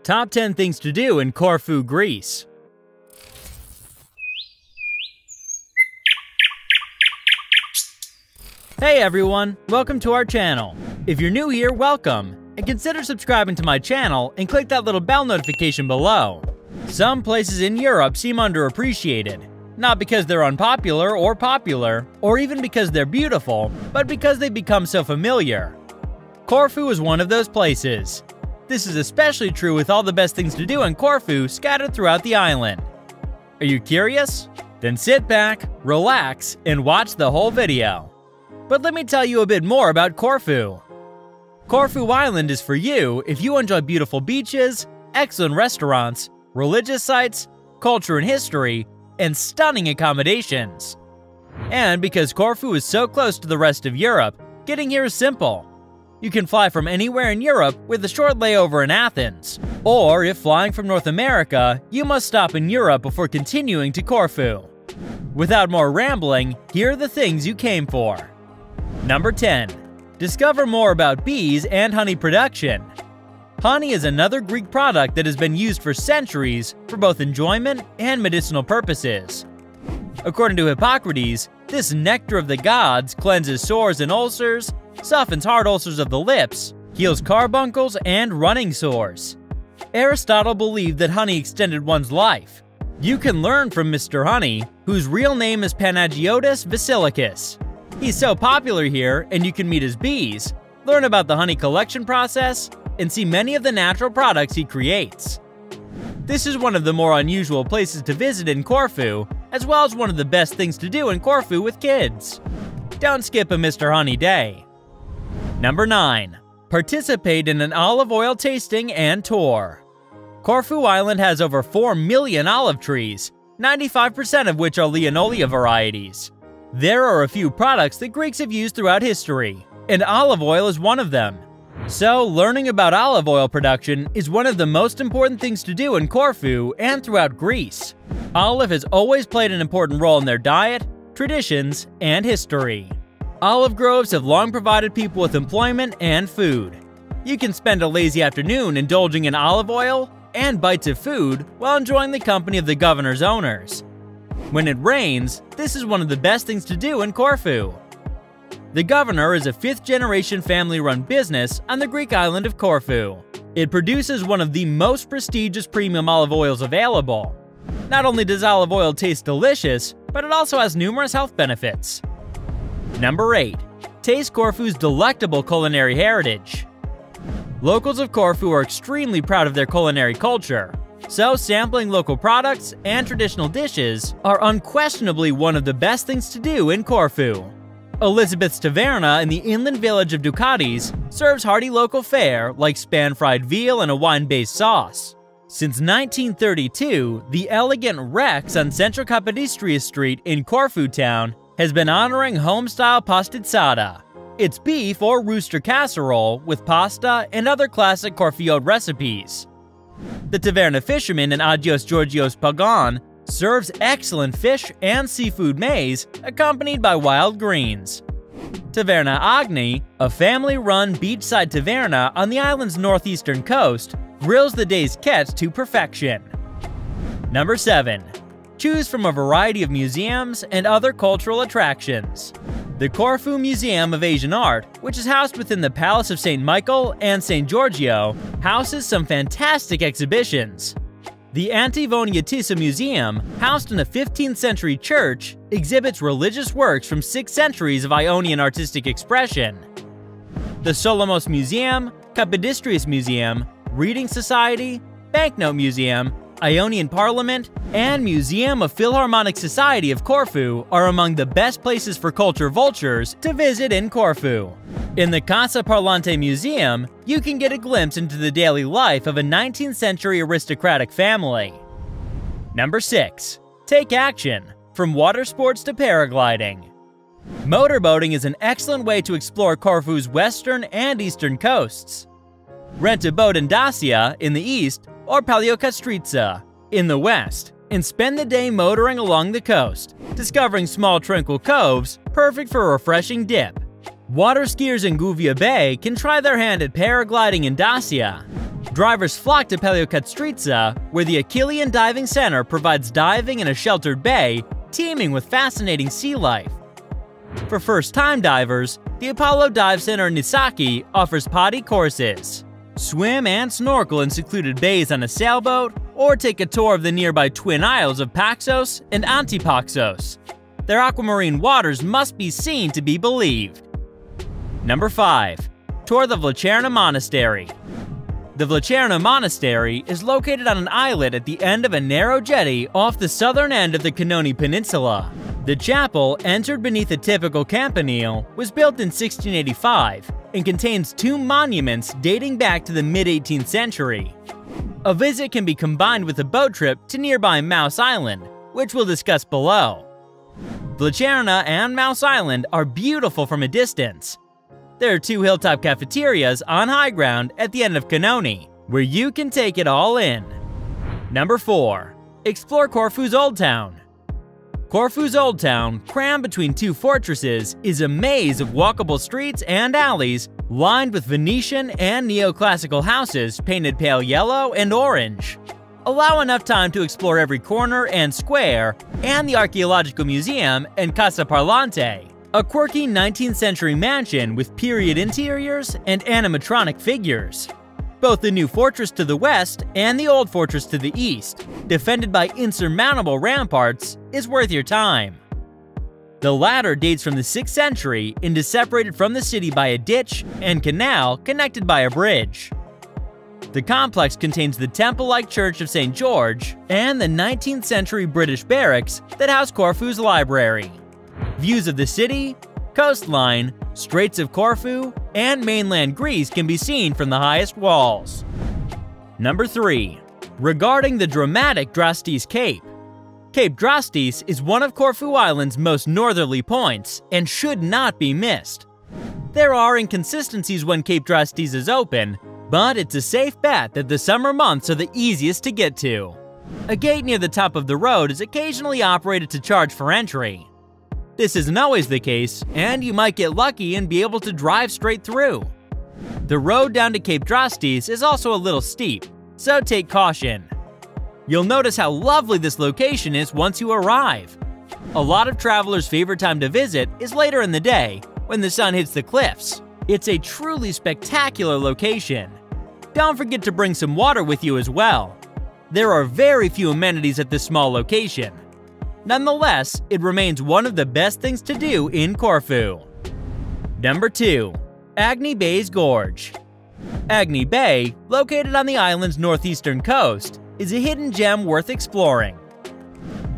Top 10 things to do in Corfu, Greece. Hey everyone, welcome to our channel. If you're new here, welcome, and consider subscribing to my channel and click that little bell notification below. Some places in Europe seem underappreciated, not because they're unpopular or popular, or even because they're beautiful, but because they've become so familiar. Corfu is one of those places. This is especially true with all the best things to do in Corfu scattered throughout the island. Are you curious? Then sit back, relax, and watch the whole video. But let me tell you a bit more about Corfu. Corfu Island is for you if you enjoy beautiful beaches, excellent restaurants, religious sites, culture and history, and stunning accommodations. And because Corfu is so close to the rest of Europe, getting here is simple. You can fly from anywhere in Europe with a short layover in Athens. Or if flying from North America, you must stop in Europe before continuing to Corfu. Without more rambling, here are the things you came for. Number 10. Discover more about bees and honey production. Honey is another Greek product that has been used for centuries for both enjoyment and medicinal purposes. According to Hippocrates, this nectar of the gods cleanses sores and ulcers, softens hard ulcers of the lips, heals carbuncles and running sores. Aristotle believed that honey extended one's life. You can learn from Mr. Honey, whose real name is Panagiotis Vasilikis. He's so popular here, and you can meet his bees, learn about the honey collection process, and see many of the natural products he creates. This is one of the more unusual places to visit in Corfu, as well as one of the best things to do in Corfu with kids. Don't skip a Mr. Honey day. Number 9. Participate in an olive oil tasting and tour. Corfu Island has over 4 million olive trees, 95% of which are Leonolia varieties. There are a few products that Greeks have used throughout history, and olive oil is one of them. So, learning about olive oil production is one of the most important things to do in Corfu and throughout Greece. Olive has always played an important role in their diet, traditions, and history. Olive groves have long provided people with employment and food. You can spend a lazy afternoon indulging in olive oil and bites of food while enjoying the company of the governor's owners. When it rains, this is one of the best things to do in Corfu. The Governor is a 5th-generation family-run business on the Greek island of Corfu. It produces one of the most prestigious premium olive oils available. Not only does olive oil taste delicious, but it also has numerous health benefits. Number 8. Taste Corfu's delectable culinary heritage. Locals of Corfu are extremely proud of their culinary culture, so sampling local products and traditional dishes are unquestionably one of the best things to do in Corfu. Elizabeth's Taverna in the inland village of Ducatis serves hearty local fare like span-fried veal and a wine-based sauce. Since 1932, the elegant Rex on Central Kapodistrias Street in Corfu town has been honoring home-style pastizzata. It's beef or rooster casserole with pasta and other classic Corfiot recipes. The Taverna fisherman in Agios Georgios Pagon serves excellent fish and seafood maize accompanied by wild greens. Taverna Agni, a family-run beachside taverna on the island's northeastern coast, grills the day's catch to perfection. Number 7. Choose from a variety of museums and other cultural attractions. The Corfu Museum of Asian Art, which is housed within the Palace of St. Michael and St. Giorgio, houses some fantastic exhibitions. The Antivoniatissa Museum, housed in a 15th century church, exhibits religious works from 6 centuries of Ionian artistic expression. The Solomos Museum, Kapodistrias Museum, Reading Society, Banknote Museum, Ionian Parliament, and Museum of Philharmonic Society of Corfu are among the best places for culture vultures to visit in Corfu. In the Casa Parlante Museum, you can get a glimpse into the daily life of a 19th century aristocratic family. Number 6. Take action, from water sports to paragliding. Motorboating is an excellent way to explore Corfu's western and eastern coasts. Rent a boat in Dacia in the east or Paleokastritsa in the west, and spend the day motoring along the coast, discovering small tranquil coves perfect for a refreshing dip. Water skiers in Agni Bay can try their hand at paragliding in Dacia. Drivers flock to Paleokatstritsa, where the Achillean Diving Center provides diving in a sheltered bay teeming with fascinating sea life. For first-time divers, the Apollo Dive Center in Nisaki offers potty courses. Swim and snorkel in secluded bays on a sailboat, or take a tour of the nearby twin isles of Paxos and Antipaxos. Their aquamarine waters must be seen to be believed. Number 5. Tour the Volcano Monastery. The Volcano Monastery is located on an islet at the end of a narrow jetty off the southern end of the Culinary Peninsula. The chapel, entered beneath a typical campanile, was built in 1685 and contains 2 monuments dating back to the mid-18th century. A visit can be combined with a boat trip to nearby Mouse Island, which we'll discuss below. Volcano and Mouse Island are beautiful from a distance. There are 2 hilltop cafeterias on high ground at the end of Culinary, where you can take it all in. Number 4. Explore Corfu's Old Town. Corfu's Old Town, crammed between 2 fortresses, is a maze of walkable streets and alleys lined with Venetian and neoclassical houses painted pale yellow and orange. Allow enough time to explore every corner and square and the Archaeological Museum and Casa Parlante, a quirky 19th century mansion with period interiors and animatronic figures. Both the new fortress to the west and the old fortress to the east, defended by insurmountable ramparts, is worth your time. The latter dates from the 6th century and is separated from the city by a ditch and canal connected by a bridge. The complex contains the temple-like Church of St. George and the 19th century British barracks that house Corfu's library. Views of the city, coastline, Straits of Corfu, and mainland Greece can be seen from the highest walls. Number 3. Regarding the dramatic Drostis Cape. Cape Drostis is one of Corfu Island's most northerly points and should not be missed. There are inconsistencies when Cape Drostis is open, but it's a safe bet that the summer months are the easiest to get to. A gate near the top of the road is occasionally operated to charge for entry. This isn't always the case, and you might get lucky and be able to drive straight through. The road down to Cape Drostis is also a little steep, so take caution. You'll notice how lovely this location is once you arrive. A lot of travelers' favorite time to visit is later in the day, when the sun hits the cliffs. It's a truly spectacular location. Don't forget to bring some water with you as well. There are very few amenities at this small location. Nonetheless, it remains one of the best things to do in Corfu. Number 2. Agni Bay's Gorge. Agni Bay, located on the island's northeastern coast, is a hidden gem worth exploring.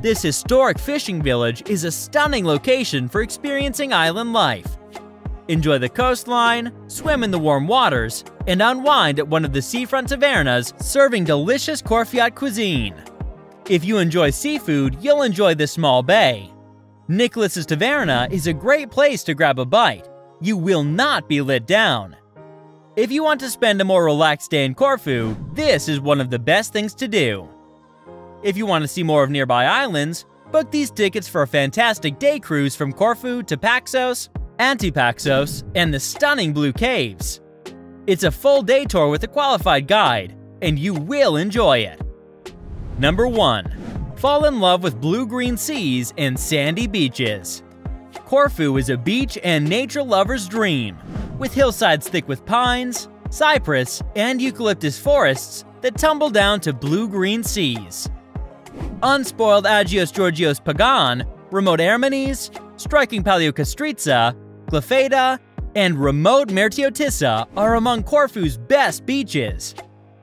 This historic fishing village is a stunning location for experiencing island life. Enjoy the coastline, swim in the warm waters, and unwind at one of the seafront tavernas serving delicious Corfiot cuisine. If you enjoy seafood, you'll enjoy this small bay. Nicholas's Taverna is a great place to grab a bite. You will not be let down. If you want to spend a more relaxed day in Corfu, this is one of the best things to do. If you want to see more of nearby islands, book these tickets for a fantastic day cruise from Corfu to Paxos, Antipaxos, and the stunning Blue Caves. It's a full day tour with a qualified guide, and you will enjoy it. Number 1. Fall in love with blue-green seas and sandy beaches. Corfu is a beach and nature lover's dream, with hillsides thick with pines, cypress, and eucalyptus forests that tumble down to blue-green seas. Unspoiled Agios Georgios Pagan, remote Ermenes, striking Paleokastritsa, Glyphada, and remote Mertiotissa are among Corfu's best beaches.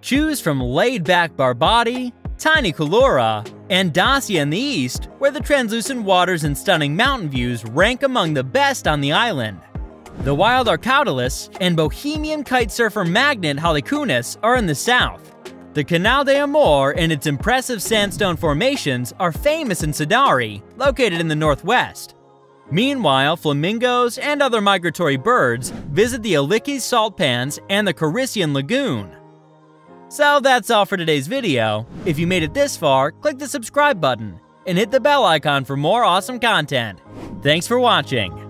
Choose from laid-back Barbati, tiny Kulura, and Dacia in the east, where the translucent waters and stunning mountain views rank among the best on the island. The wild Arcaudalis and bohemian kitesurfer magnet Halikunis are in the south. The Canal de Amor and its impressive sandstone formations are famous in Sadari, located in the northwest. Meanwhile, flamingos and other migratory birds visit the Alikis salt pans and the Carissian Lagoon. So that's all for today's video. If you made it this far, click the subscribe button and hit the bell icon for more awesome content. Thanks for watching.